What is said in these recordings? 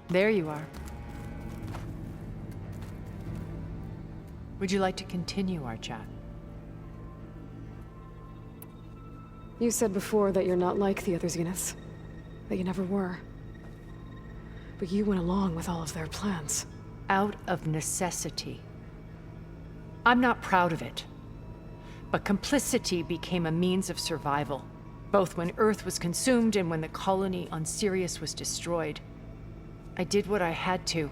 There you are. Would you like to continue our chat? You said before that you're not like the other Zeniths. That you never were. But you went along with all of their plans. Out of necessity. I'm not proud of it. But complicity became a means of survival, both when Earth was consumed and when the colony on Sirius was destroyed. I did what I had to.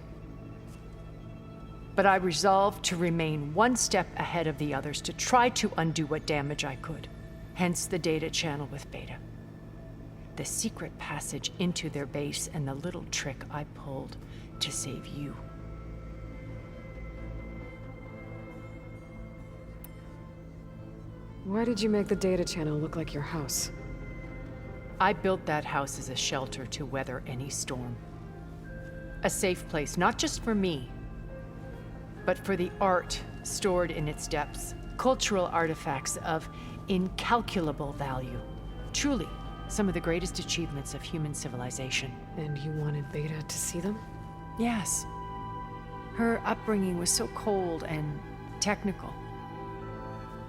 But I resolved to remain one step ahead of the others, to try to undo what damage I could. Hence the data channel with Beta. The secret passage into their base and the little trick I pulled to save you. Why did you make the data channel look like your house? I built that house as a shelter to weather any storm. A safe place, not just for me, but for the art stored in its depths. Cultural artifacts of incalculable value. Truly, some of the greatest achievements of human civilization. And you wanted Beta to see them? Yes. Her upbringing was so cold and technical.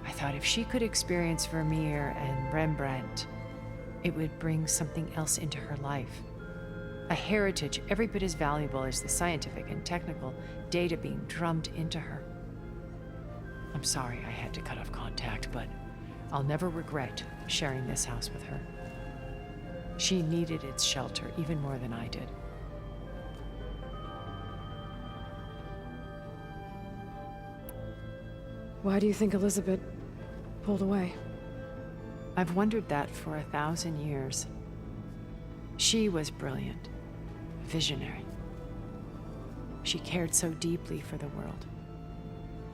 I thought if she could experience Vermeer and Rembrandt, it would bring something else into her life. A heritage every bit as valuable as the scientific and technical data being drummed into her. I'm sorry I had to cut off contact, but I'll never regret sharing this house with her. She needed its shelter even more than I did. Why do you think Elizabeth pulled away? I've wondered that for 1,000 years. She was brilliant, visionary. She cared so deeply for the world,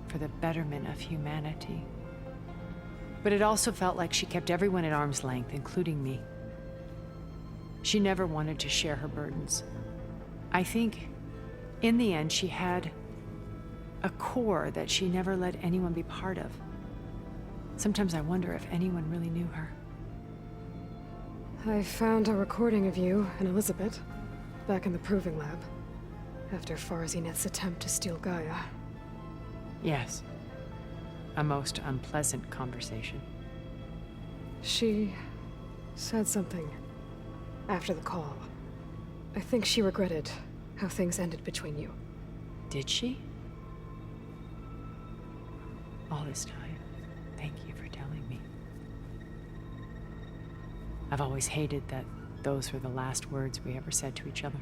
for the betterment of humanity. But it also felt like she kept everyone at arm's length, including me. She never wanted to share her burdens. I think, in the end, she had a core that she never let anyone be part of. Sometimes I wonder if anyone really knew her. I found a recording of you and Elizabeth back in the proving lab after Far Zenith's attempt to steal Gaia. Yes. A most unpleasant conversation. She said something after the call. I think she regretted how things ended between you. Did she? All this time, thank you for telling me. I've always hated that those were the last words we ever said to each other.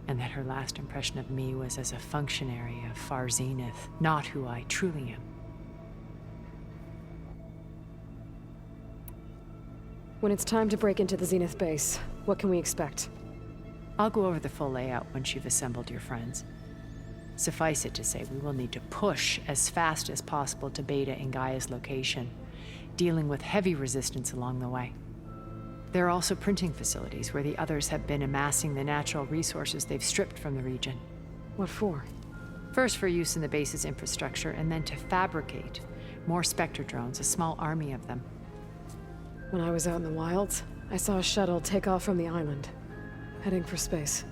And that her last impression of me was as a functionary of Far Zenith, not who I truly am. When it's time to break into the Zenith base, what can we expect? I'll go over the full layout once you've assembled your friends. Suffice it to say, we will need to push as fast as possible to Beta and Gaia's location, dealing with heavy resistance along the way. There are also printing facilities where the others have been amassing the natural resources they've stripped from the region. What for? First for use in the base's infrastructure, and then to fabricate more Spectre drones, a small army of them. When I was out in the wilds, I saw a shuttle take off from the island, heading for space.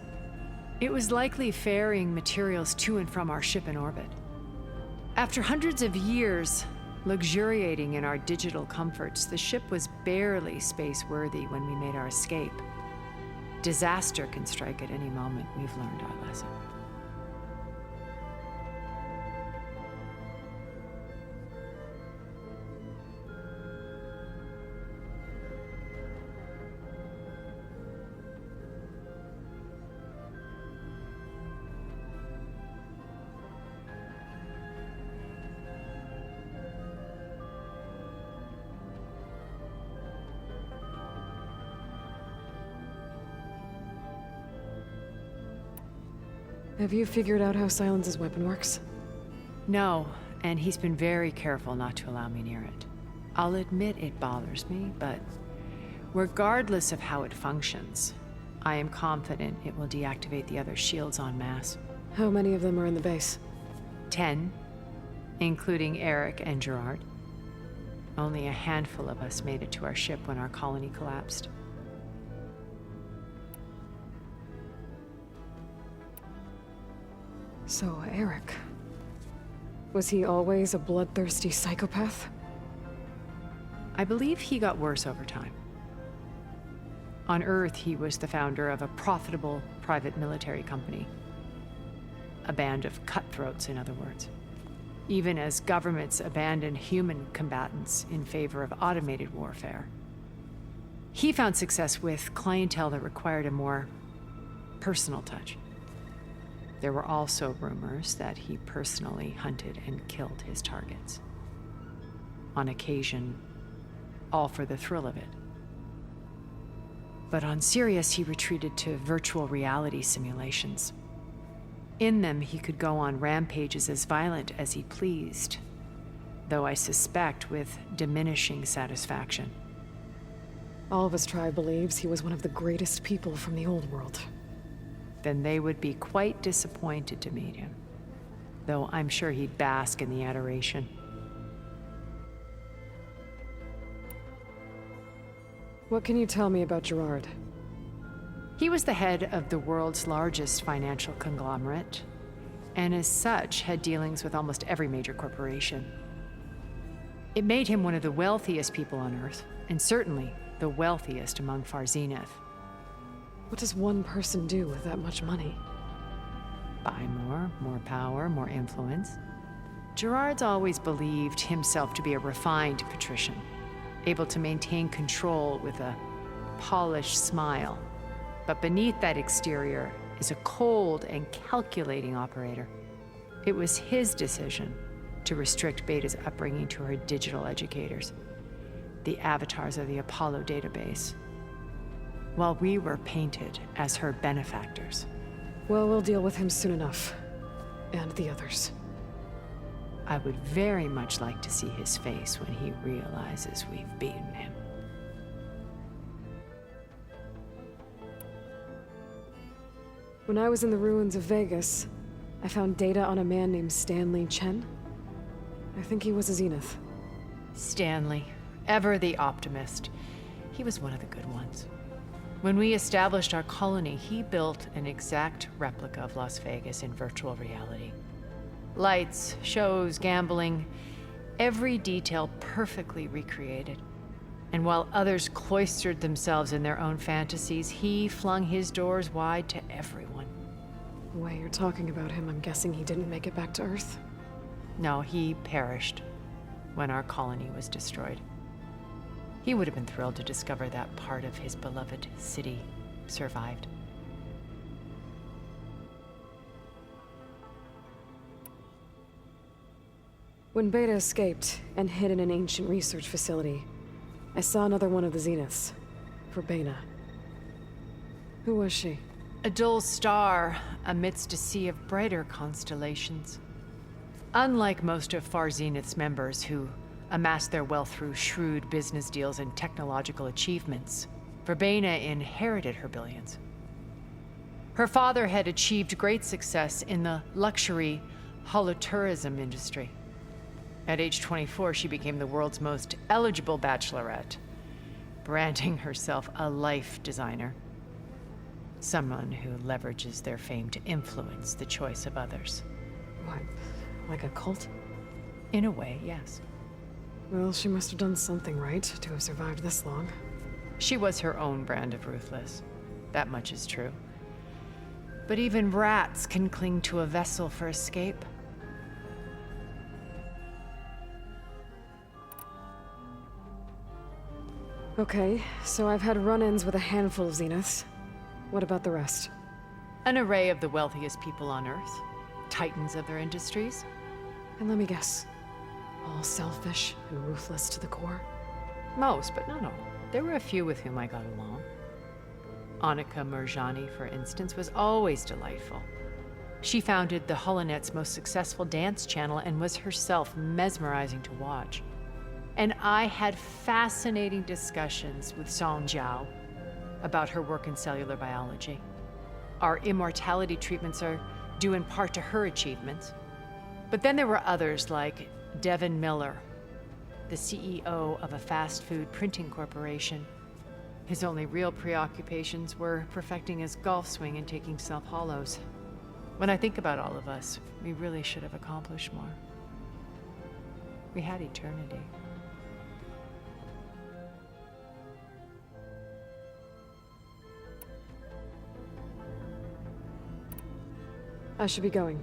It was likely ferrying materials to and from our ship in orbit. After hundreds of years luxuriating in our digital comforts, the ship was barely space-worthy when we made our escape. Disaster can strike at any moment. We've learned our lesson. Have you figured out how Silence's weapon works? No, and he's been very careful not to allow me near it. I'll admit it bothers me, but regardless of how it functions, I am confident it will deactivate the other shields en masse. How many of them are in the base? 10, including Eric and Gerard. Only a handful of us made it to our ship when our colony collapsed. So, Eric. Was he always a bloodthirsty psychopath? I believe he got worse over time. On Earth, he was the founder of a profitable private military company. A band of cutthroats, in other words. Even as governments abandoned human combatants in favor of automated warfare. He found success with clientele that required a more personal touch. There were also rumors that he personally hunted and killed his targets. On occasion, all for the thrill of it. But on Sirius, he retreated to virtual reality simulations. In them, he could go on rampages as violent as he pleased, though I suspect with diminishing satisfaction. All of his tribe believes he was one of the greatest people from the old world. Then they would be quite disappointed to meet him, though I'm sure he'd bask in the adoration. What can you tell me about Gerard? He was the head of the world's largest financial conglomerate, and as such had dealings with almost every major corporation. It made him one of the wealthiest people on Earth, and certainly the wealthiest among Far Zenith. What does one person do with that much money? Buy more power, more influence. Gerard's always believed himself to be a refined patrician, able to maintain control with a polished smile. But beneath that exterior is a cold and calculating operator. It was his decision to restrict Beta's upbringing to her digital educators, the avatars of the Apollo database, while we were painted as her benefactors. Well, we'll deal with him soon enough. And the others. I would very much like to see his face when he realizes we've beaten him. When I was in the ruins of Vegas, I found data on a man named Stanley Chen. I think he was a Zenith. Stanley, ever the optimist. He was one of the good ones. When we established our colony, he built an exact replica of Las Vegas in virtual reality. Lights, shows, gambling, every detail perfectly recreated. And while others cloistered themselves in their own fantasies, he flung his doors wide to everyone. The way you're talking about him, I'm guessing he didn't make it back to Earth? No, he perished when our colony was destroyed. He would have been thrilled to discover that part of his beloved city survived. When Beta escaped and hid in an ancient research facility, I saw another one of the Zeniths, Verbena. Who was she? A dull star amidst a sea of brighter constellations. Unlike most of Far Zenith's members who amassed their wealth through shrewd business deals and technological achievements, Verbena inherited her billions. Her father had achieved great success in the luxury holotourism industry. At age 24, she became the world's most eligible bachelorette, branding herself a life designer. Someone who leverages their fame to influence the choice of others. What, like a cult? In a way, yes. Well, she must have done something right to have survived this long. She was her own brand of ruthless. That much is true. But even rats can cling to a vessel for escape. Okay, so I've had run-ins with a handful of Zeniths. What about the rest? An array of the wealthiest people on Earth. Titans of their industries. And let me guess. All selfish and ruthless to the core? Most, but not all. There were a few with whom I got along. Annika Murjani, for instance, was always delightful. She founded the HoloNet's most successful dance channel and was herself mesmerizing to watch. And I had fascinating discussions with Song Jiao about her work in cellular biology. Our immortality treatments are due in part to her achievements. But then there were others like Devin Miller, the CEO of a fast food printing corporation. His only real preoccupations were perfecting his golf swing and taking self-hollows. When I think about all of us, we really should have accomplished more. We had eternity. I should be going.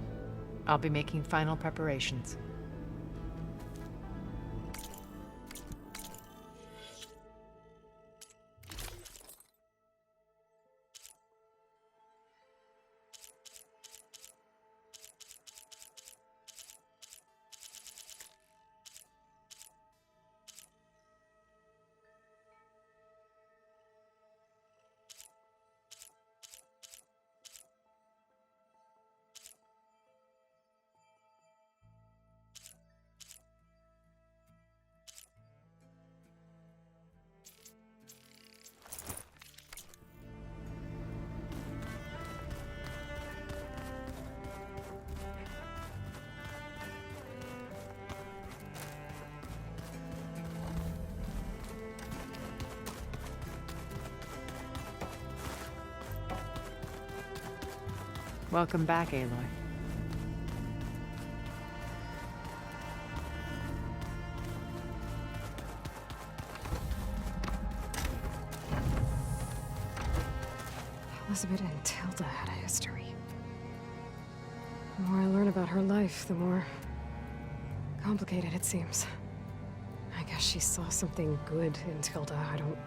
I'll be making final preparations. Welcome back, Aloy. Elizabeth and Tilda had a history. The more I learn about her life, the more complicated it seems. I guess she saw something good in Tilda. I don't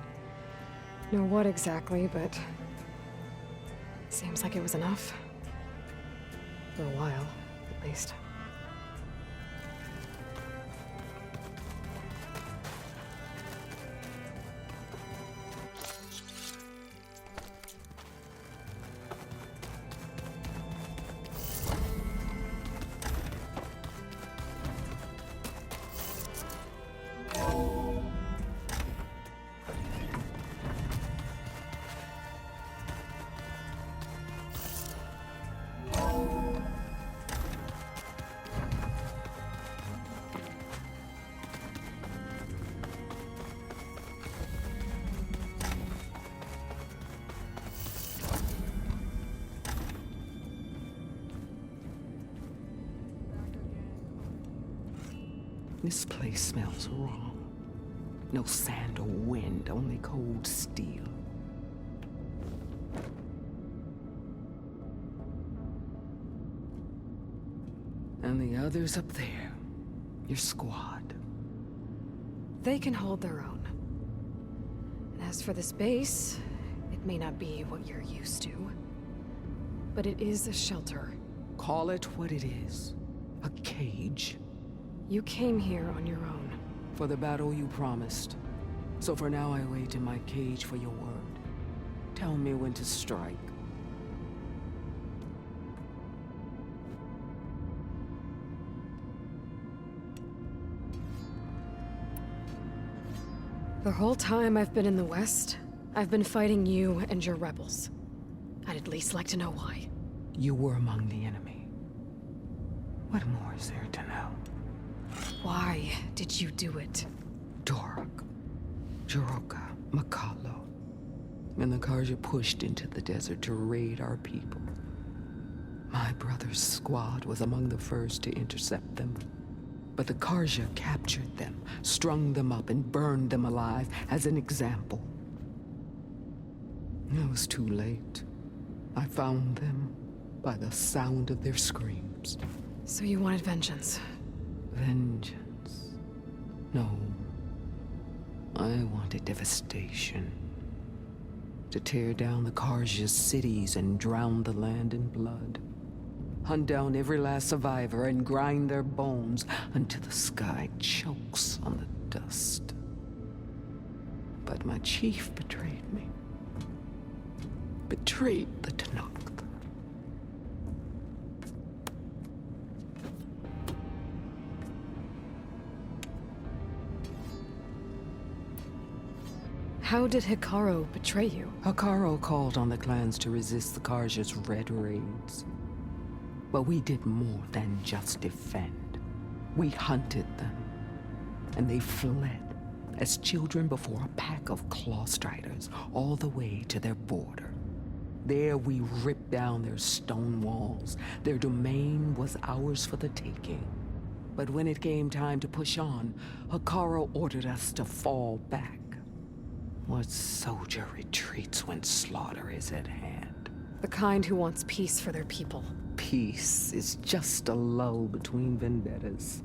know what exactly, but seems like it was enough. For a while, at least. This place smells wrong. No sand or wind, only cold steel. And the others up there, your squad. They can hold their own. And as for this base, it may not be what you're used to, but it is a shelter. Call it what it is. A cage. You came here on your own. For the battle you promised. So for now I wait in my cage for your word. Tell me when to strike. The whole time I've been in the West, I've been fighting you and your rebels. I'd at least like to know why. You were among the enemy. What more is there to know? Why did you do it? Dork, Jiroka, Makalo, and the Karja pushed into the desert to raid our people. My brother's squad was among the first to intercept them. But the Karja captured them, strung them up, and burned them alive as an example. It was too late. I found them by the sound of their screams. So you wanted vengeance? Vengeance? No. I wanted devastation. To tear down the Karja's cities and drown the land in blood. Hunt down every last survivor and grind their bones until the sky chokes on the dust. But my chief betrayed me. Betrayed the Tanakh. How did Hikaru betray you? Hikaru called on the clans to resist the Karja's red raids. But we did more than just defend. We hunted them. And they fled, as children before a pack of claw striders, all the way to their border. There we ripped down their stone walls. Their domain was ours for the taking. But when it came time to push on, Hekarro ordered us to fall back. What soldier retreats when slaughter is at hand? The kind who wants peace for their people. Peace is just a lull between vendettas.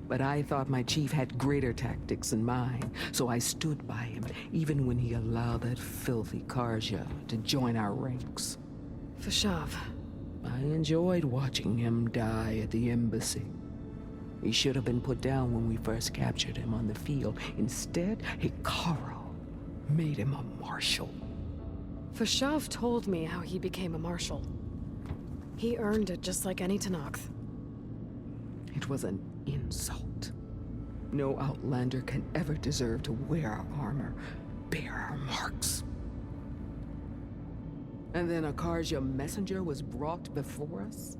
But I thought my chief had greater tactics in mind, so I stood by him, even when he allowed that filthy Karja to join our ranks. Fashav. I enjoyed watching him die at the embassy. He should have been put down when we first captured him on the field. Instead, Hekarro made him a marshal. Fashav told me how he became a marshal. He earned it just like any Tenakth. It was an insult. No Outlander can ever deserve to wear our armor, bear our marks. And then a Karja messenger was brought before us?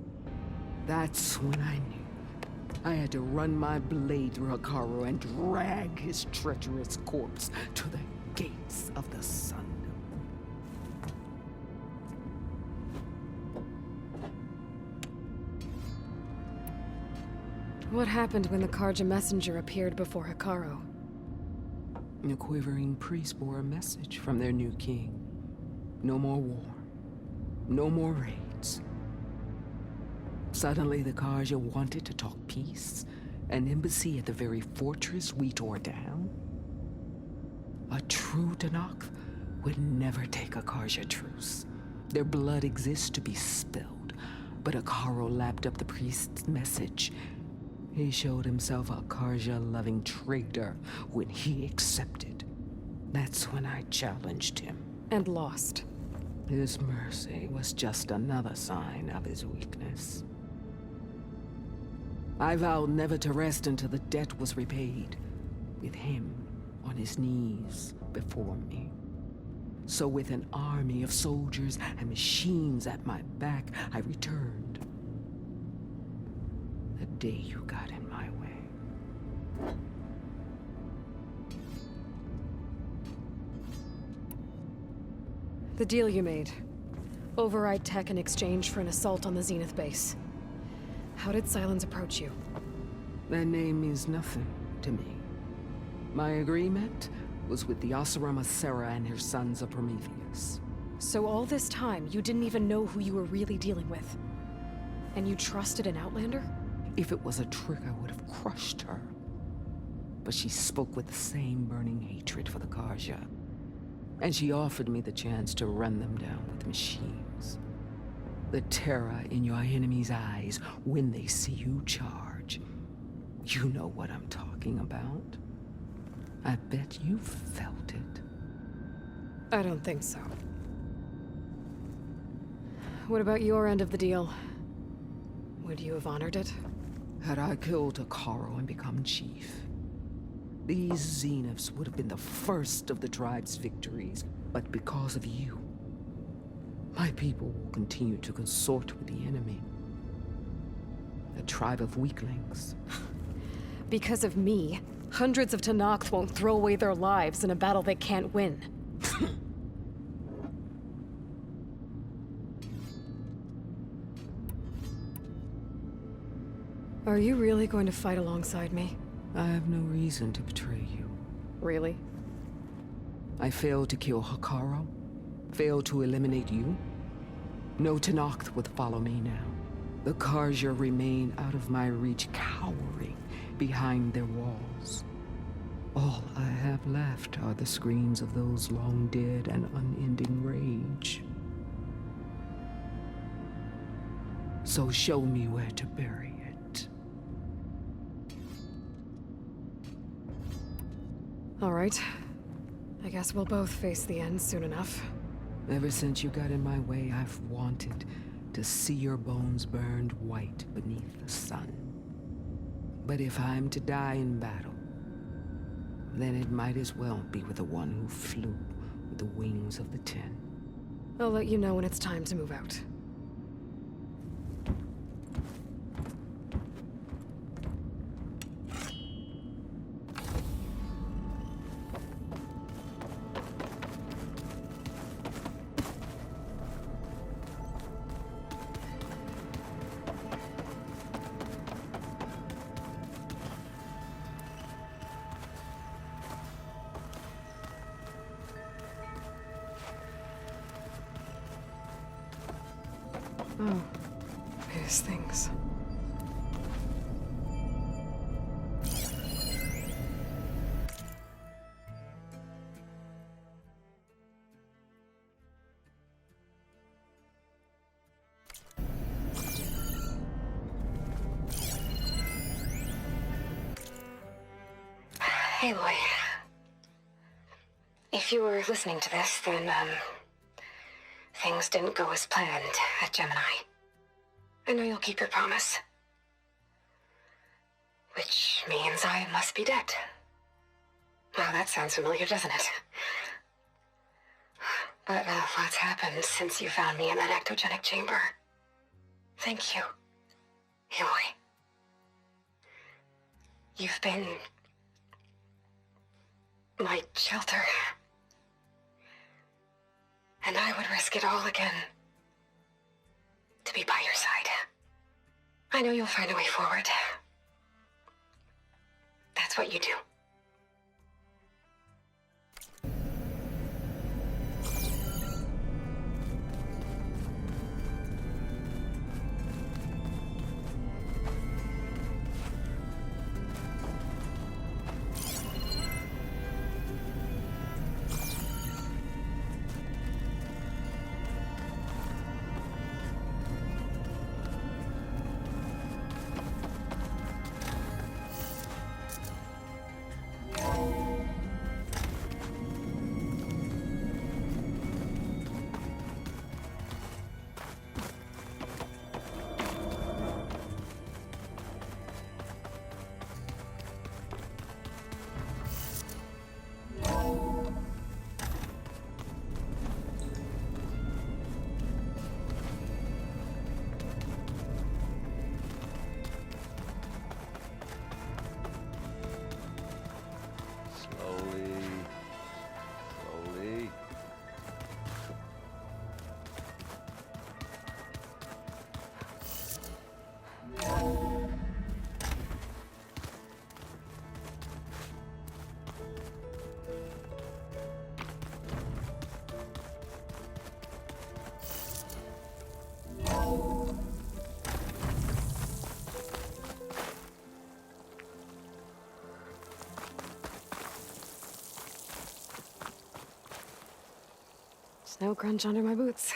That's when I knew. I had to run my blade through Hekarro and drag his treacherous corpse to the gates of the sun. What happened when the Karja messenger appeared before Hekarro? The quivering priests bore a message from their new king. No more war. No more raids. Suddenly the Karja wanted to talk peace. An embassy at the very fortress we tore down? A true Tenakth would never take a Karja truce. Their blood exists to be spilled. But Hekarro lapped up the priest's message. He showed himself a Karja-loving traitor when he accepted. That's when I challenged him. And lost. His mercy was just another sign of his weakness. I vowed never to rest until the debt was repaid, with him on his knees before me. So with an army of soldiers and machines at my back, I returned. The day you got in my way. The deal you made. Override tech in exchange for an assault on the Zenith base. How did Sylens approach you? That name means nothing to me. My agreement was with the Oseram Asera and her sons of Prometheus. So all this time, you didn't even know who you were really dealing with? And you trusted an Outlander? If it was a trick, I would have crushed her. But she spoke with the same burning hatred for the Karja. And she offered me the chance to run them down with machines. The terror in your enemy's eyes when they see you charge. You know what I'm talking about. I bet you felt it. I don't think so. What about your end of the deal? Would you have honored it? Had I killed Hekarro and become chief, these Zeniths would have been the first of the tribe's victories. But because of you, my people will continue to consort with the enemy. A tribe of weaklings. Because of me, hundreds of Tenakth won't throw away their lives in a battle they can't win. Are you really going to fight alongside me? I have no reason to betray you. Really? I failed to kill Hekarro, failed to eliminate you. No Tenakth would follow me now. The Karja remain out of my reach, cowering behind their walls. All I have left are the screams of those long dead and unending rage. So show me where to bury it. All right. I guess we'll both face the end soon enough. Ever since you got in my way, I've wanted to see your bones burned white beneath the sun. But if I'm to die in battle, then it might as well be with the one who flew with the wings of the Ten. I'll let you know when it's time to move out. Oh, his things. Hey, Aloy. If you were listening to this, then, things didn't go as planned at Gemini. I know you'll keep your promise. Which means I must be dead. Well, that sounds familiar, doesn't it? But lots happened since you found me in that ectogenic chamber. Thank you, Aloy. You've been my shelter. And I would risk it all again to be by your side. I know you'll find a way forward. That's what you do. Snow crunch under my boots.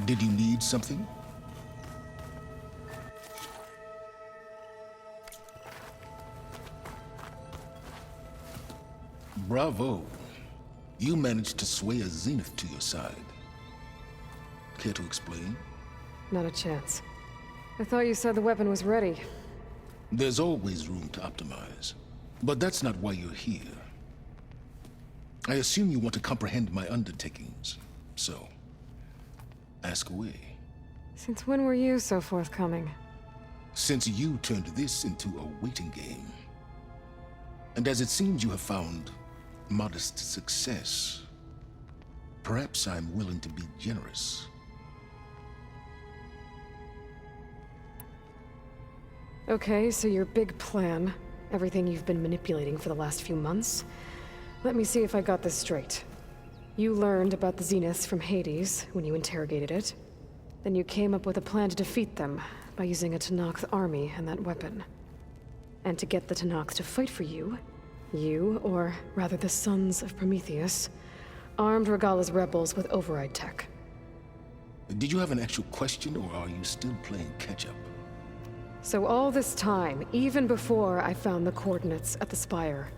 Did you need something? Bravo. You managed to sway a zenith to your side. Care to explain? Not a chance. I thought you said the weapon was ready. There's always room to optimize. But that's not why you're here. I assume you want to comprehend my undertakings. So, ask away. Since when were you so forthcoming? Since you turned this into a waiting game. And as it seems you have found modest success, perhaps I'm willing to be generous. Okay, so your big plan, everything you've been manipulating for the last few months. Let me see if I got this straight. You learned about the Zeniths from Hades when you interrogated it. Then you came up with a plan to defeat them by using a Tenakth army and that weapon. And to get the Tenakth to fight for you, or rather the Sons of Prometheus, armed Regalla's rebels with override tech. Did you have an actual question, or are you still playing catch-up? So all this time, even before I found the coordinates at the Spire,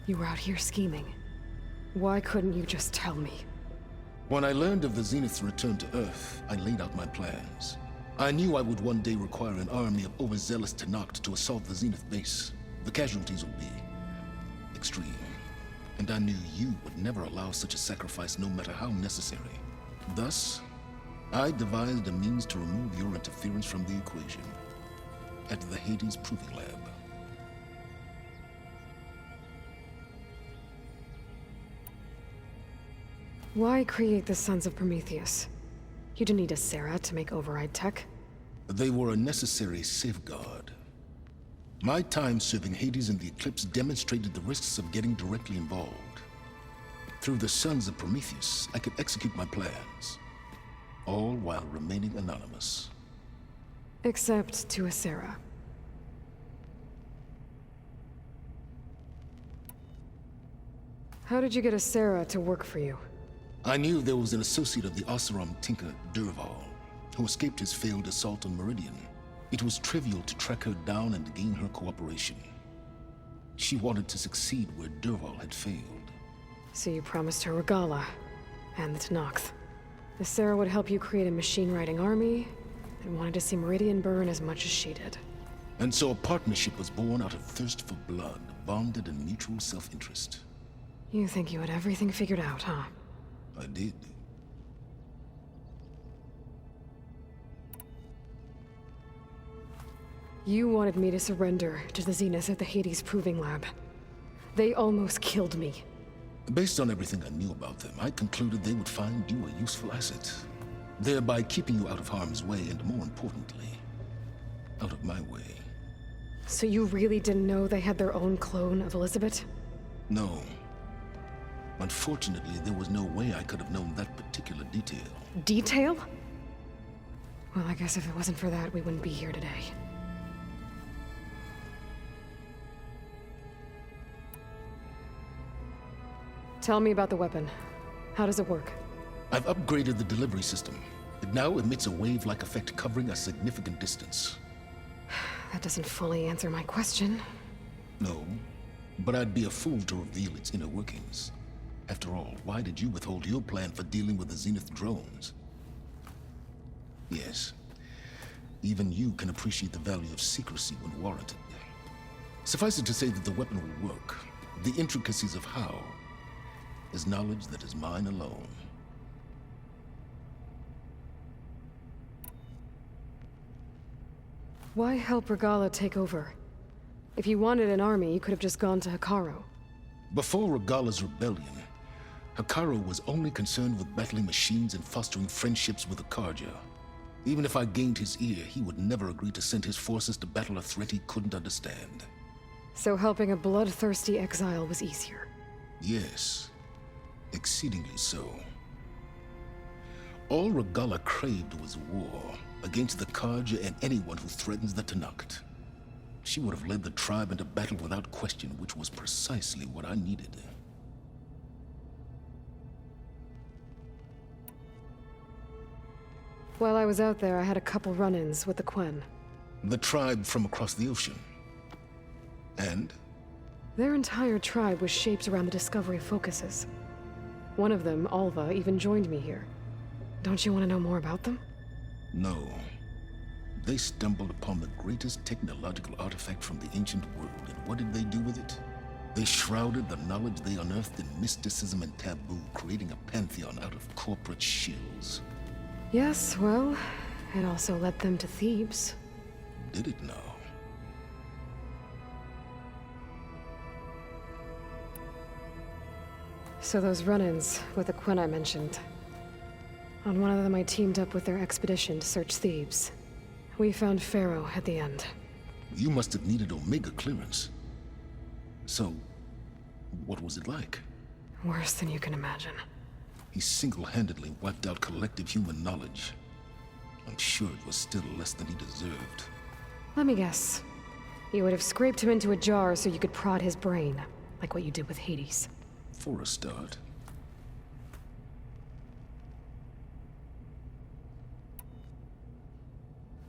you were out here scheming. Why couldn't you just tell me? When I learned of the Zenith's return to Earth, I laid out my plans. I knew I would one day require an army of overzealous Tenakth to assault the Zenith base. The casualties would be extreme. And I knew you would never allow such a sacrifice, no matter how necessary. Thus, I devised a means to remove your interference from the equation at the Hades Proving Lab. Why create the Sons of Prometheus? You didn't need a Sarah to make override tech. They were a necessary safeguard. My time serving Hades in the Eclipse demonstrated the risks of getting directly involved. Through the Sons of Prometheus, I could execute my plans, all while remaining anonymous. Except to a Sarah. How did you get a Sarah to work for you? I knew there was an associate of the Oseram tinker, Durval, who escaped his failed assault on Meridian. It was trivial to track her down and gain her cooperation. She wanted to succeed where Durval had failed. So you promised her Regala, and the Tenakth. The Sarah would help you create a machine-riding army, and wanted to see Meridian burn as much as she did. And so a partnership was born out of thirst for blood, bonded in mutual self-interest. You think you had everything figured out, huh? I did. You wanted me to surrender to the Zenith at the Hades Proving Lab. They almost killed me. Based on everything I knew about them, I concluded they would find you a useful asset, thereby keeping you out of harm's way and, more importantly, out of my way. So you really didn't know they had their own clone of Elizabeth? No. Unfortunately, there was no way I could have known that particular detail. Detail? Well, I guess if it wasn't for that, we wouldn't be here today. Tell me about the weapon. How does it work? I've upgraded the delivery system. It now emits a wave-like effect covering a significant distance. That doesn't fully answer my question. No, but I'd be a fool to reveal its inner workings. After all, why did you withhold your plan for dealing with the Zenith drones? Yes, even you can appreciate the value of secrecy when warranted. Suffice it to say that the weapon will work. The intricacies of how is knowledge that is mine alone. Why help Regala take over? If you wanted an army, you could have just gone to Hekarro. Before Regala's rebellion, Hekarro was only concerned with battling machines and fostering friendships with Akarja. Even if I gained his ear, he would never agree to send his forces to battle a threat he couldn't understand. So helping a bloodthirsty exile was easier? Yes, exceedingly so. All Regala craved was war against the Karja and anyone who threatens the Tenakth. She would have led the tribe into battle without question, which was precisely what I needed. While I was out there, I had a couple run-ins with the Quen. The tribe from across the ocean. And? Their entire tribe was shaped around the discovery of focuses. One of them, Alva, even joined me here. Don't you want to know more about them? No. They stumbled upon the greatest technological artifact from the ancient world, and what did they do with it? They shrouded the knowledge they unearthed in mysticism and taboo, creating a pantheon out of corporate shills. Yes, well, it also led them to Thebes. Did it now? So those run-ins with the Quen I mentioned. On one of them I teamed up with their expedition to search Thebes. We found Pharaoh at the end. You must have needed Omega clearance. So, what was it like? Worse than you can imagine. He single-handedly wiped out collective human knowledge. I'm sure it was still less than he deserved. Let me guess. You would have scraped him into a jar so you could prod his brain, like what you did with Hades. For a start.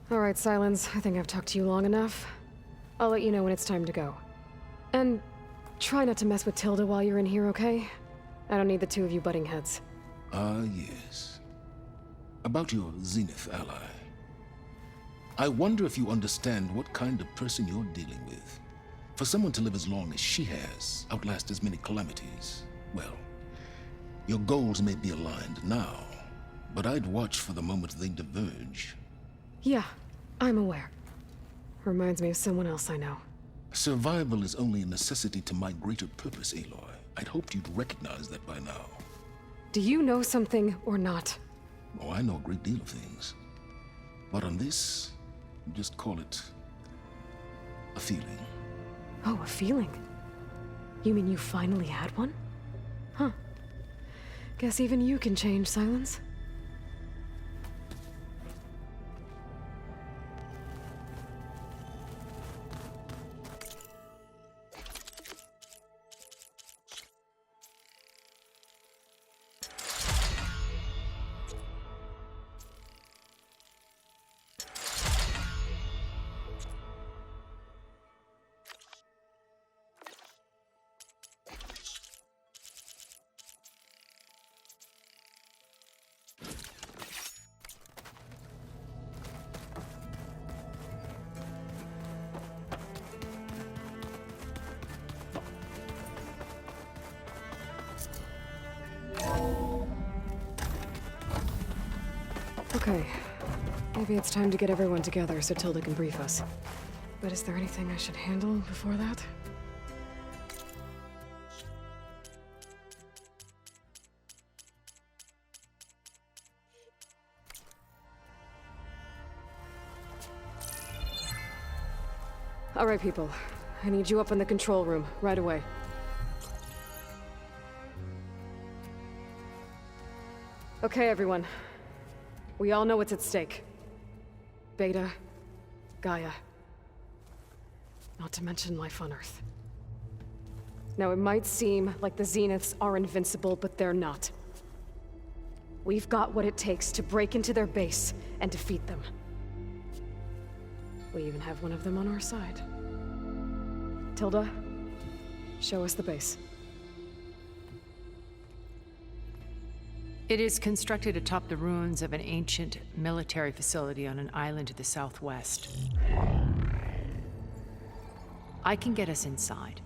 All right, Silence. I think I've talked to you long enough. I'll let you know when it's time to go. And try not to mess with Tilda while you're in here, okay? I don't need the two of you butting heads. Ah, yes. About your Zenith ally. I wonder if you understand what kind of person you're dealing with. For someone to live as long as she has, outlast as many calamities, well, your goals may be aligned now, but I'd watch for the moment they diverge. Yeah, I'm aware. Reminds me of someone else I know. Survival is only a necessity to my greater purpose, Aloy. I'd hoped you'd recognize that by now. Do you know something or not? Oh, I know a great deal of things. But on this, just call it a feeling. Oh, a feeling? You mean you finally had one? Huh. Guess even you can change, Silence. Okay. Maybe it's time to get everyone together so Tilda can brief us. But is there anything I should handle before that? All right, people. I need you up in the control room, right away. Okay, everyone. We all know what's at stake. Beta, Gaia. Not to mention life on Earth. Now, it might seem like the Zeniths are invincible, but they're not. We've got what it takes to break into their base and defeat them. We even have one of them on our side. Tilda, show us the base. It is constructed atop the ruins of an ancient military facility on an island to the southwest. I can get us inside.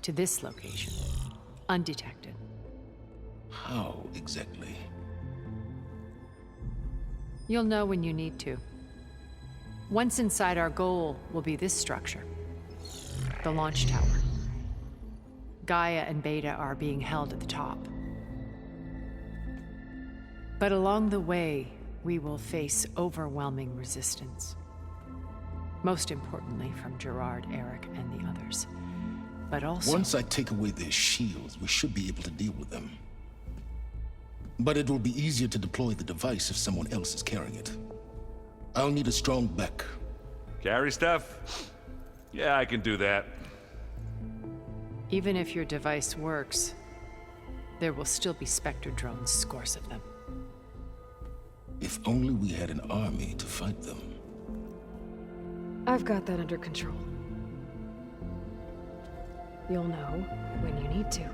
To this location. Undetected. How exactly? You'll know when you need to. Once inside, our goal will be this structure. The launch tower. Gaia and Beta are being held at the top. But along the way, we will face overwhelming resistance. Most importantly from Gerard, Eric, and the others. But also... Once I take away their shields, we should be able to deal with them. But it will be easier to deploy the device if someone else is carrying it. I'll need a strong back. Carry stuff? Yeah, I can do that. Even if your device works, there will still be Spectre drones, scores of them. If only we had an army to fight them. I've got that under control. You'll know when you need to.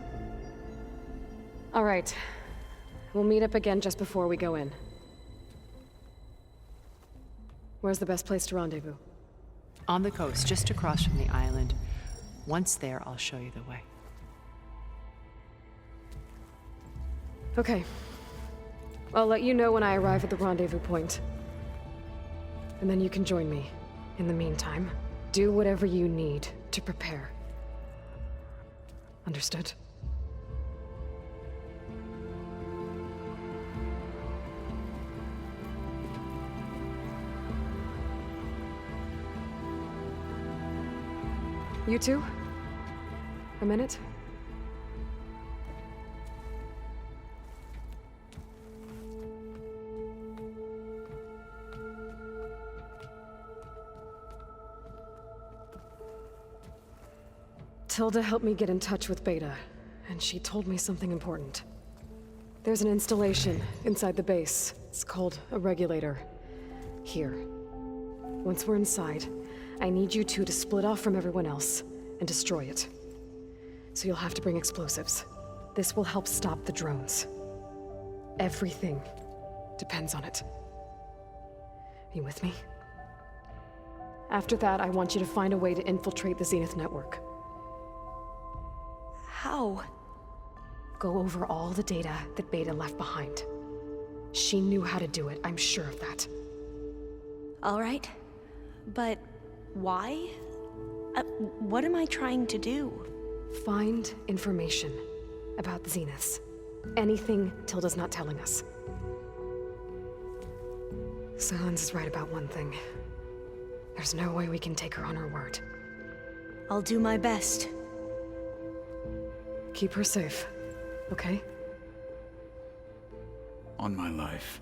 All right. We'll meet up again just before we go in. Where's the best place to rendezvous? On the coast, just across from the island. Once there, I'll show you the way. Okay. I'll let you know when I arrive at the rendezvous point. And then you can join me. In the meantime, do whatever you need to prepare. Understood? You two? A minute? Tilda helped me get in touch with Beta, and she told me something important. There's an installation inside the base. It's called a regulator. Here. Once we're inside, I need you two to split off from everyone else and destroy it. So you'll have to bring explosives. This will help stop the drones. Everything depends on it. Are you with me? After that, I want you to find a way to infiltrate the Zenith network. How? Go over all the data that Beta left behind. She knew how to do it, I'm sure of that. All right. But why? What am I trying to do? Find information about the Zeniths. Anything Tilda's not telling us. Sans is right about one thing. There's no way we can take her on her word. I'll do my best. Keep her safe, okay? On my life.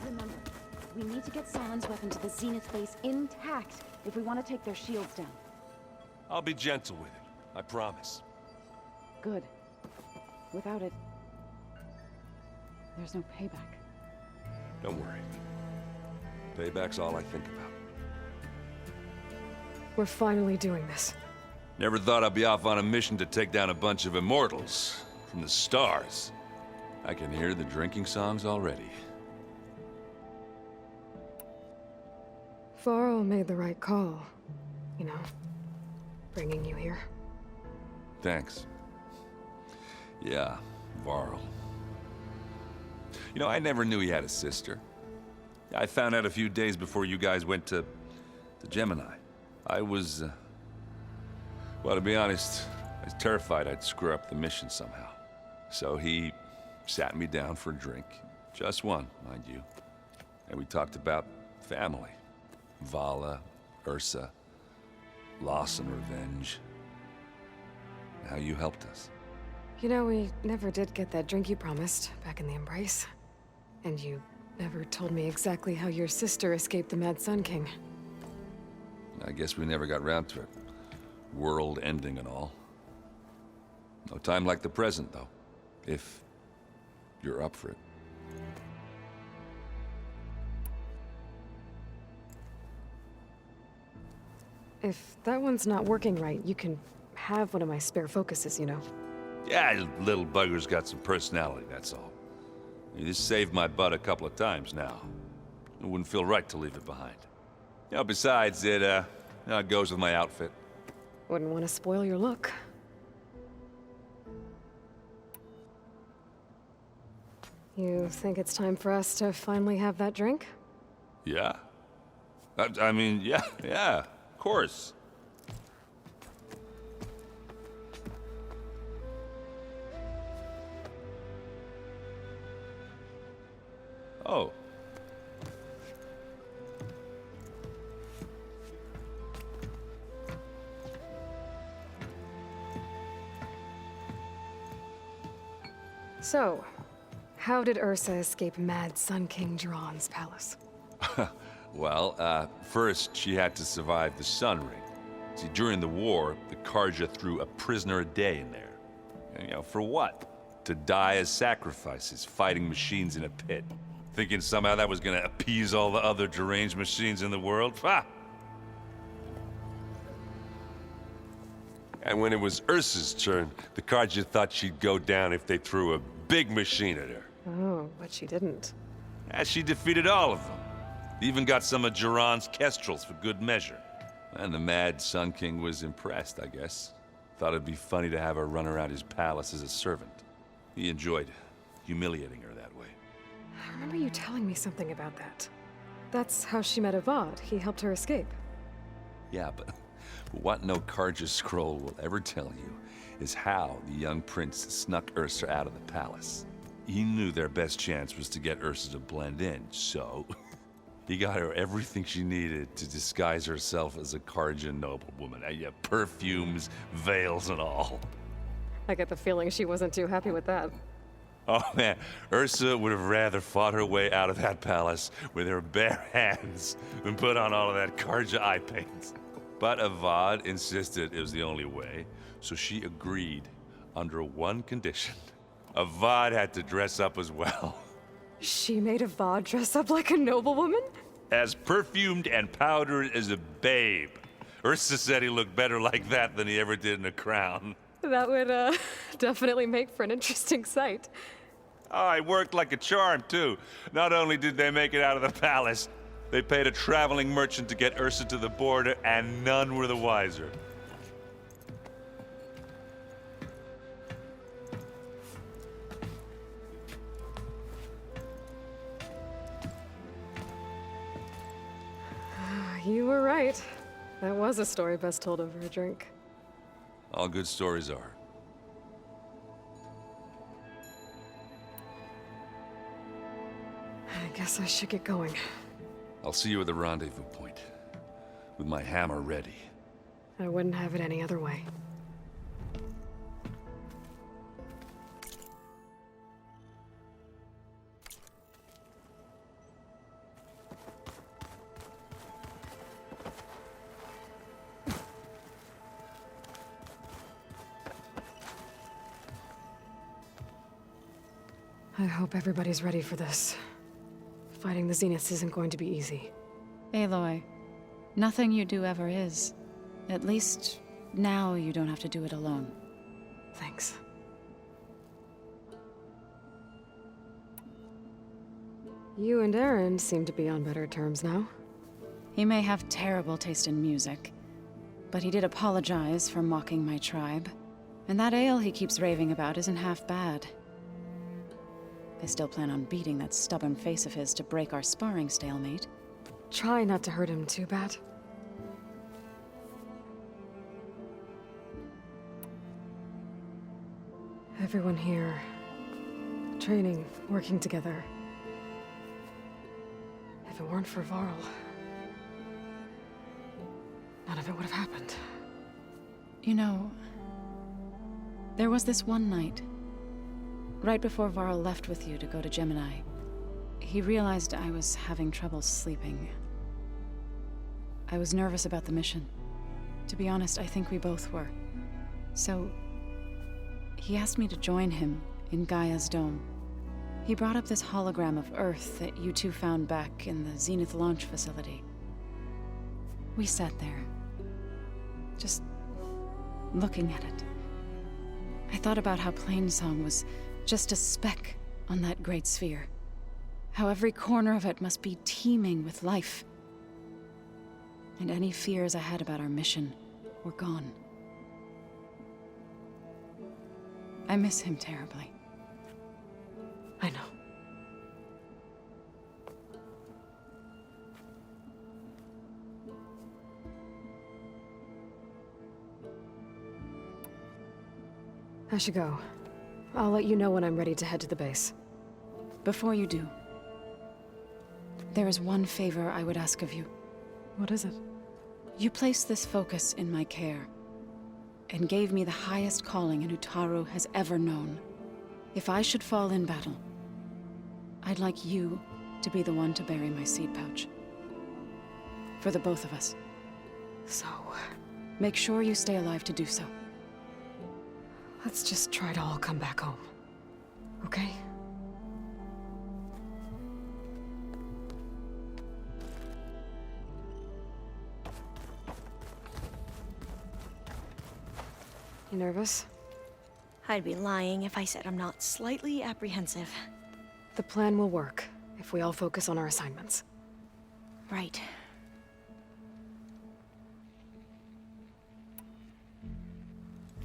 Remember, we need to get Sans weapon to the Zenith base intact if we want to take their shields down. I'll be gentle with it. I promise. Good. Without it, there's no payback. Don't worry. Payback's all I think about. We're finally doing this. Never thought I'd be off on a mission to take down a bunch of immortals from the stars. I can hear the drinking songs already. Varl made the right call. You know, bringing you here. Thanks. Yeah, Varl. You know, I never knew he had a sister. I found out a few days before you guys went to Gemini. I was, well, to be honest, I was terrified I'd screw up the mission somehow. So he sat me down for a drink. Just one, mind you. And we talked about family. Vala, Ursa, loss and revenge. How you helped us. You know, we never did get that drink you promised back in the Embrace. And you never told me exactly how your sister escaped the Mad Sun King. I guess we never got round to it. World ending and all. No time like the present, though. If you're up for it. If that one's not working right, you can have one of my spare focuses, you know. Yeah, little bugger's got some personality, that's all. You just saved my butt a couple of times now. It wouldn't feel right to leave it behind. You know, besides, it goes with my outfit. Wouldn't want to spoil your look. You think it's time for us to finally have that drink? Yeah. I mean, yeah, of course. Oh. So, how did Ursa escape Mad Sun King Jiran's palace? Well, first she had to survive the Sun Ring. See, during the war, the Karja threw a prisoner a day in there. And, you know, for what? To die as sacrifices, fighting machines in a pit. Thinking somehow that was gonna appease all the other deranged machines in the world? Ha! And when it was Ursa's turn, the Karja thought she'd go down if they threw a big machine at her. Oh, but she didn't. And she defeated all of them. Even got some of Jiran's kestrels for good measure. And the Mad Sun King was impressed, I guess. Thought it'd be funny to have her run around his palace as a servant. He enjoyed humiliating her that way. I remember you telling me something about that. That's how she met Avad. He helped her escape. Yeah, but what no Karja scroll will ever tell you is how the young prince snuck Ursa out of the palace. He knew their best chance was to get Ursa to blend in, so he got her everything she needed to disguise herself as a Karja noblewoman. Yeah, perfumes, veils, and all. I get the feeling she wasn't too happy with that. Oh man, Ursa would have rather fought her way out of that palace with her bare hands than put on all of that Karja eye paint. But Avad insisted it was the only way, so she agreed under one condition. Avad had to dress up as well. She made Avad dress up like a noblewoman? As perfumed and powdered as a babe. Ursa said he looked better like that than he ever did in a crown. That would, definitely make for an interesting sight. Oh, it worked like a charm, too. Not only did they make it out of the palace, they paid a traveling merchant to get Ursa to the border, and none were the wiser. You were right. That was a story best told over a drink. All good stories are. I guess I should get going. I'll see you at the rendezvous point, with my hammer ready. I wouldn't have it any other way. I hope everybody's ready for this. Fighting the Zeniths isn't going to be easy. Aloy, nothing you do ever is. At least, now you don't have to do it alone. Thanks. You and Aaron seem to be on better terms now. He may have terrible taste in music, but he did apologize for mocking my tribe. And that ale he keeps raving about isn't half bad. I still plan on beating that stubborn face of his to break our sparring stalemate. Try not to hurt him too bad. Everyone here, training, working together. If it weren't for Varl, none of it would have happened. You know, there was this one night, right before Varl left with you to go to Gemini. He realized I was having trouble sleeping. I was nervous about the mission. To be honest, I think we both were. So, he asked me to join him in Gaia's dome. He brought up this hologram of Earth that you two found back in the Zenith launch facility. We sat there, just looking at it. I thought about how Plainsong was just a speck on that great sphere. How every corner of it must be teeming with life. And any fears I had about our mission were gone. I miss him terribly. I know. I should go. I'll let you know when I'm ready to head to the base. Before you do, there is one favor I would ask of you. What is it? You placed this focus in my care, and gave me the highest calling an Utaru has ever known. If I should fall in battle, I'd like you to be the one to bury my seed pouch. For the both of us. So, make sure you stay alive to do so. let's just try to all come back home. Okay? You nervous? I'd be lying if I said I'm not slightly apprehensive. The plan will work if we all focus on our assignments. Right.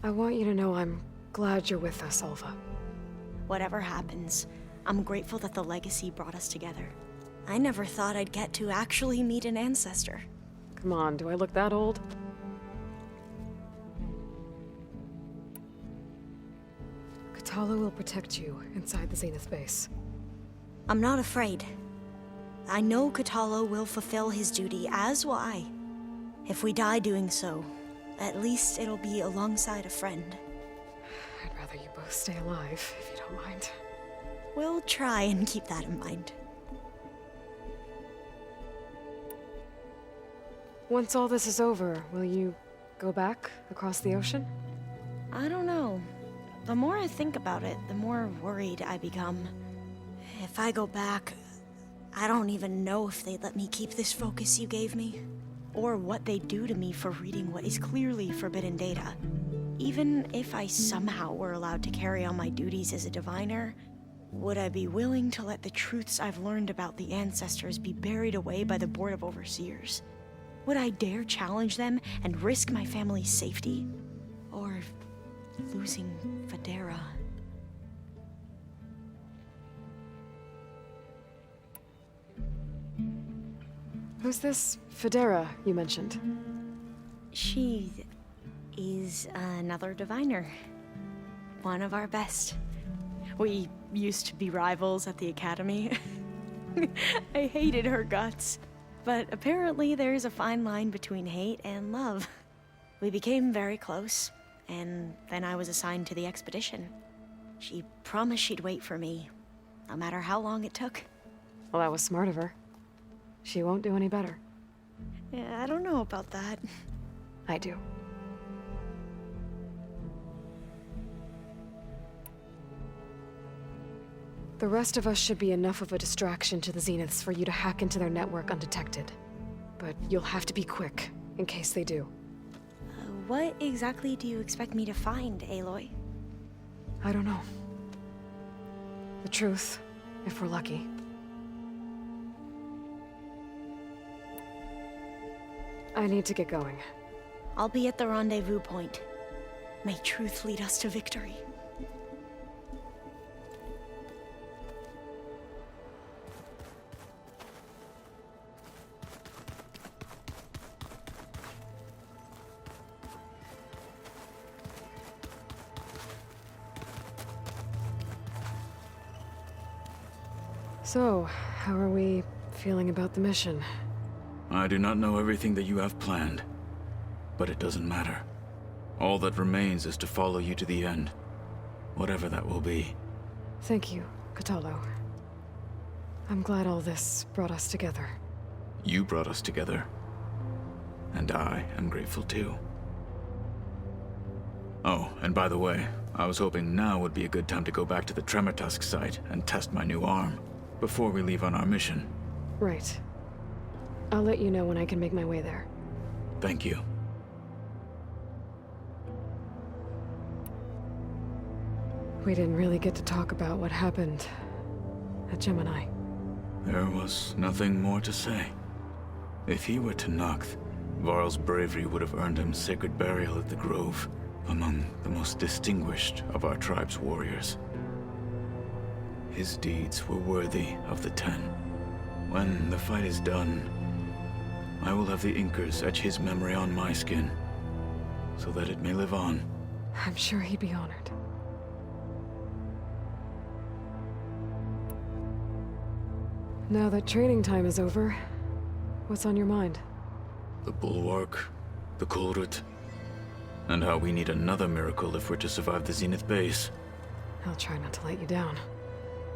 I want you to know I'm glad you're with us, Alva. Whatever happens, I'm grateful that the legacy brought us together. I never thought I'd get to actually meet an ancestor. Come on, do I look that old? Katala will protect you inside the Zenith base. I'm not afraid. I know Katala will fulfill his duty, as will I. If we die doing so, at least it'll be alongside a friend. I'd rather you both stay alive, if you don't mind. We'll try and keep that in mind. Once all this is over, will you go back across the ocean? I don't know. The more I think about it, the more worried I become. If I go back, I don't even know if they'd let me keep this focus you gave me, or what they'd do to me for reading what is clearly forbidden data. Even if I somehow were allowed to carry on my duties as a diviner, Would I be willing to let the truths I've learned about the ancestors be buried away by the Board of Overseers? Would I dare challenge them and risk my family's safety? Or losing Federa? Who's this Federa you mentioned? She is another diviner. One of our best. We used to be rivals at the academy. I hated her guts. But apparently there's a fine line between hate and love. We became very close, and then I was assigned to the expedition. She promised she'd wait for me, no matter how long it took. Well, that was smart of her. She won't do any better. Yeah, I don't know about that. I do. The rest of us should be enough of a distraction to the Zeniths for you to hack into their network undetected. But you'll have to be quick, in case they do. What exactly do you expect me to find, Aloy? I don't know. The truth, if we're lucky. I need to get going. I'll be at the rendezvous point. May truth lead us to victory. So, how are we feeling about the mission? I do not know everything that you have planned, but it doesn't matter. All that remains is to follow you to the end, whatever that will be. Thank you, Kotallo. I'm glad all this brought us together. You brought us together, and I am grateful too. Oh, and by the way, I was hoping now would be a good time to go back to the Tremor Tusk site and test my new arm, before we leave on our mission. Right. I'll let you know when I can make my way there. Thank you. We didn't really get to talk about what happened at Gemini. There was nothing more to say. If he were to Noct, Varl's bravery would have earned him sacred burial at the Grove, among the most distinguished of our tribe's warriors. His deeds were worthy of the Ten. When the fight is done, I will have the Inkers etch his memory on my skin, so that it may live on. I'm sure he'd be honored. Now that training time is over, what's on your mind? The Bulwark, the Kulrut, and how we need another miracle if we're to survive the Zenith base. I'll try not to let you down.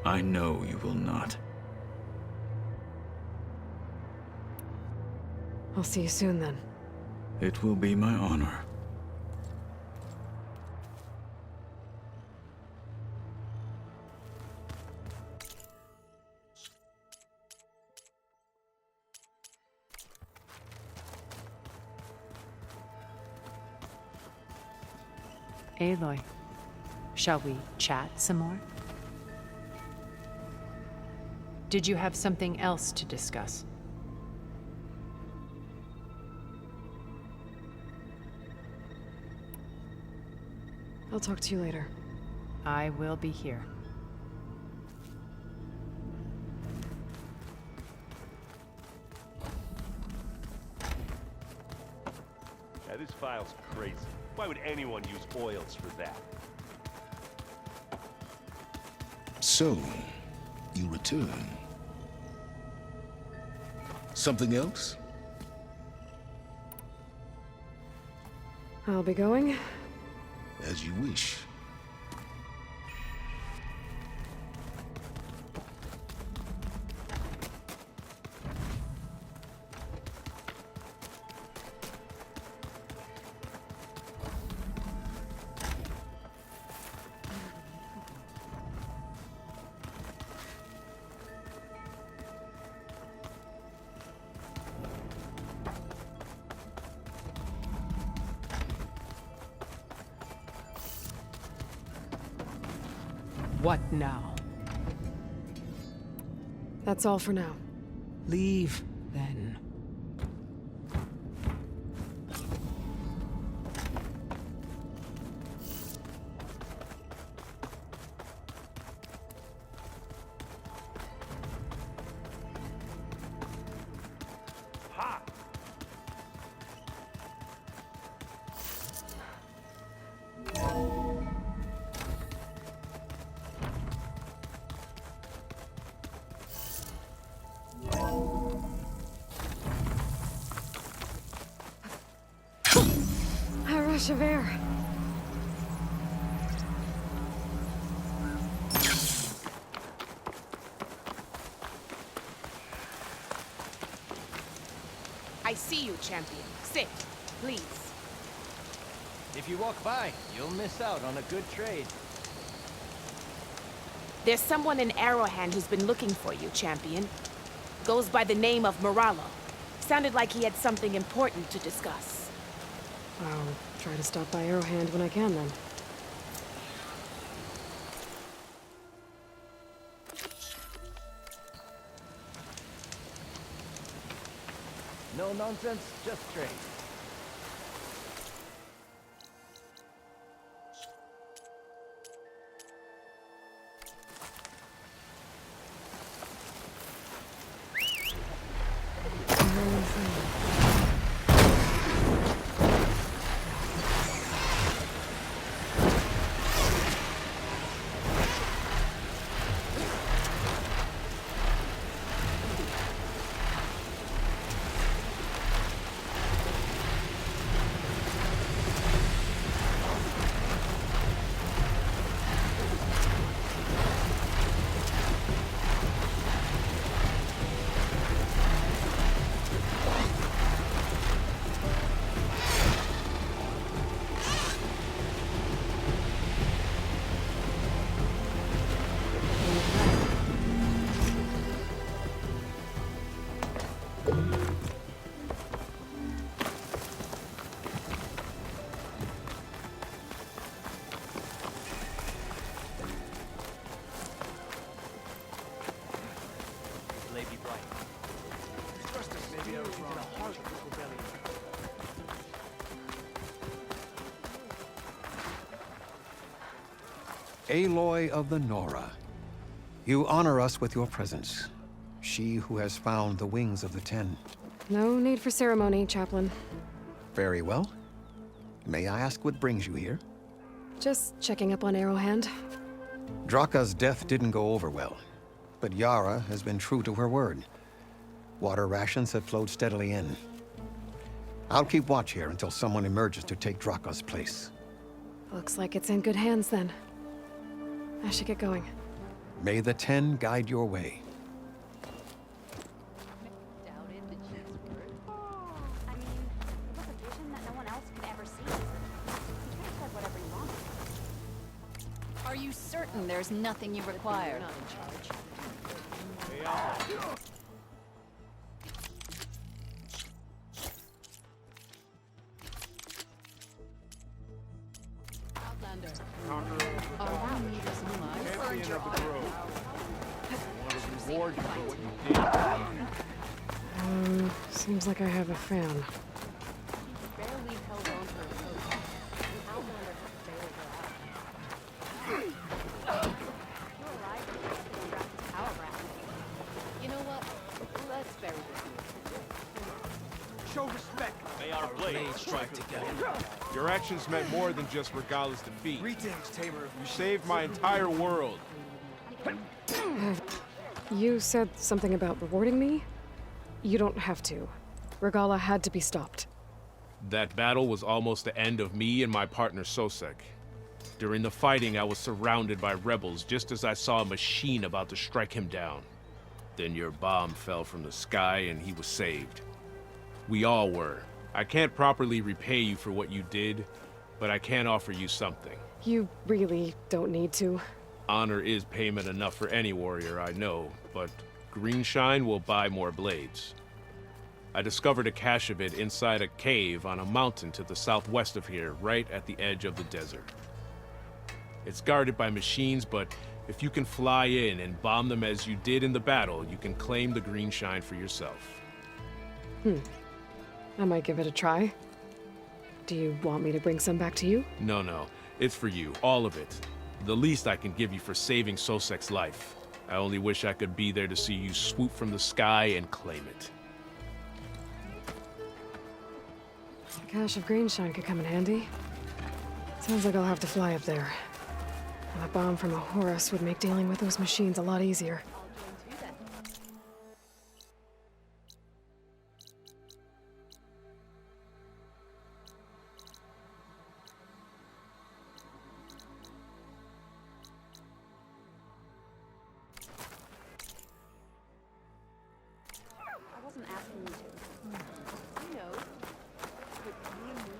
I know you will not. I'll see you soon then. It will be my honor. Aloy, shall we chat some more? Did you have something else to discuss? I'll talk to you later. I will be here. Yeah, this file's crazy. Why would anyone use oils for that? So, you return. Something else? I'll be going. As you wish. What now? That's all for now. Leave, then. A rush of air. I see you, champion. Sit, please. If you walk by, you'll miss out on a good trade. There's someone in Arrowhand who's been looking for you, champion. Goes by the name of Moralo. Sounded like he had something important to discuss. I'll try to stop by Arrowhand when I can, then. No nonsense, just trade. Aloy of the Nora, you honor us with your presence. She who has found the wings of the Ten. No need for ceremony, Chaplain. Very well. May I ask what brings you here? Just checking up on Arrowhand. Draka's death didn't go over well, but Yara has been true to her word. Water rations have flowed steadily in. I'll keep watch here until someone emerges to take Draka's place. Looks like it's in good hands, then. I should get going. May the Ten guide your way. Are you certain there's nothing you require? Not in charge. Outlander. All we need is Champion of the Grove. I want to reward you for what you did. Seems like I have a fan. barely held on to her coat. The Outlander had to bail her out. You're right. Wrap his power around. You know what? Let's bury this news. Show respect. May our blades strike together. Your actions meant more than just Regala's defeat. Greetings, Tamer. You saved my entire world. You said something about rewarding me? You don't have to. Regala had to be stopped. That battle was almost the end of me and my partner Sosek. During the fighting, I was surrounded by rebels just as I saw a machine about to strike him down. Then your bomb fell from the sky and he was saved. We all were. I can't properly repay you for what you did, but I can offer you something. You really don't need to. Honor is payment enough for any warrior, I know, but Greenshine will buy more blades. I discovered a cache of it inside a cave on a mountain to the southwest of here, right at the edge of the desert. It's guarded by machines, but If you can fly in and bomb them as you did in the battle, you can claim the green shine for yourself. I might give it a try. Do you want me to bring some back to you? No. It's for you. All of it. The least I can give you for saving Sosek's life. I only wish I could be there to see you swoop from the sky and claim it. A cache of green shine could come in handy. Sounds like I'll have to fly up there. And a bomb from a Horus would make dealing with those machines a lot easier. I wasn't asking you to. You know, but you and me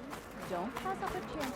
don't pass up a chance.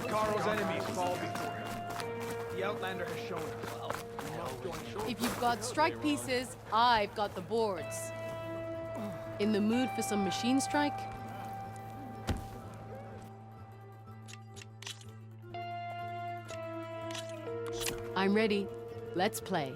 Carl's enemies fall before him. The Outlander has shown us. If you've got strike pieces, I've got the boards. In the mood for some machine strike? I'm ready. Let's play.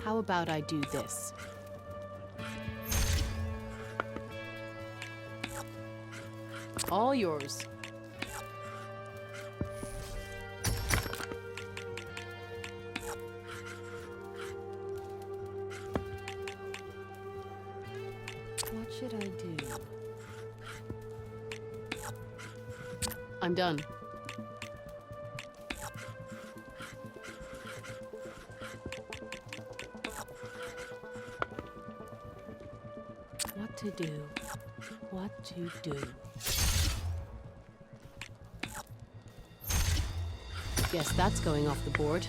How about I do this? All yours. What should I do? I'm done. What to do? What to do? Guess that's going off the board.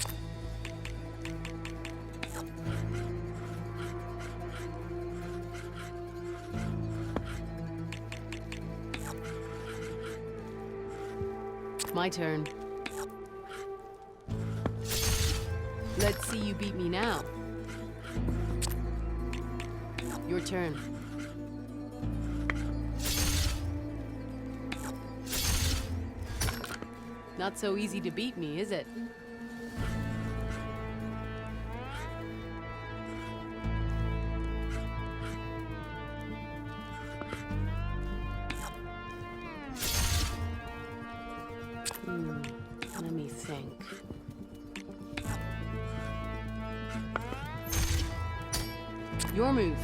My turn. Let's see you beat me now. Your turn. Not so easy to beat me, is it? Let me think. Your move.